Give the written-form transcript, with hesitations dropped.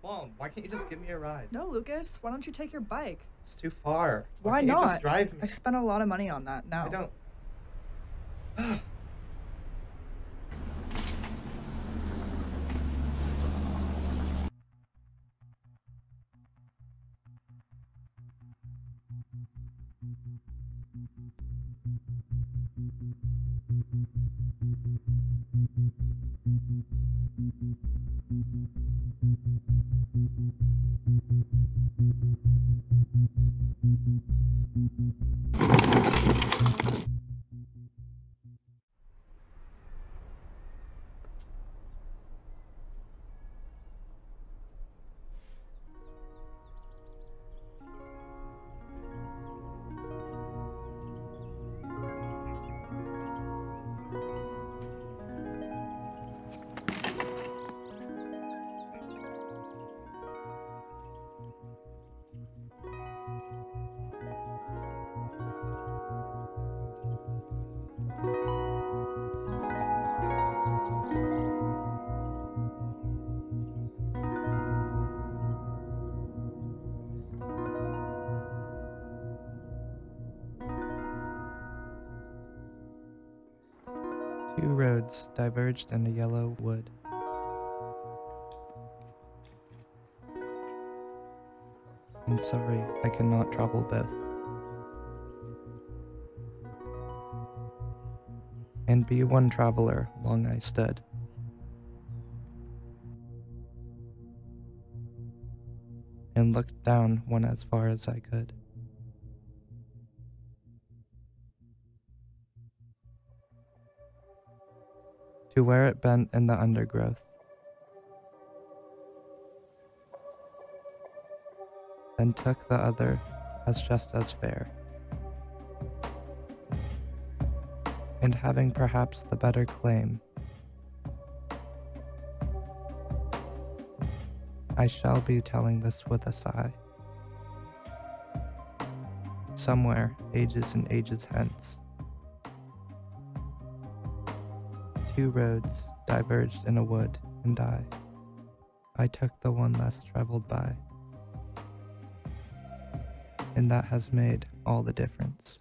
Mom, why can't you just give me a ride? No, Lucas, why don't you take your bike? It's too far. Why Why can't you just not? drive me? I spent a lot of money on that. I No. don't. 2 roads diverged in a yellow wood. I'm sorry, I cannot travel both. And be one traveler, long I stood. And looked down one as far as I could. To where it bent in the undergrowth. Then took the other as just as fair. And having perhaps the better claim, I shall be telling this with a sigh. Somewhere, ages and ages hence, 2 roads diverged in a wood, and I took the one less traveled by. And that has made all the difference.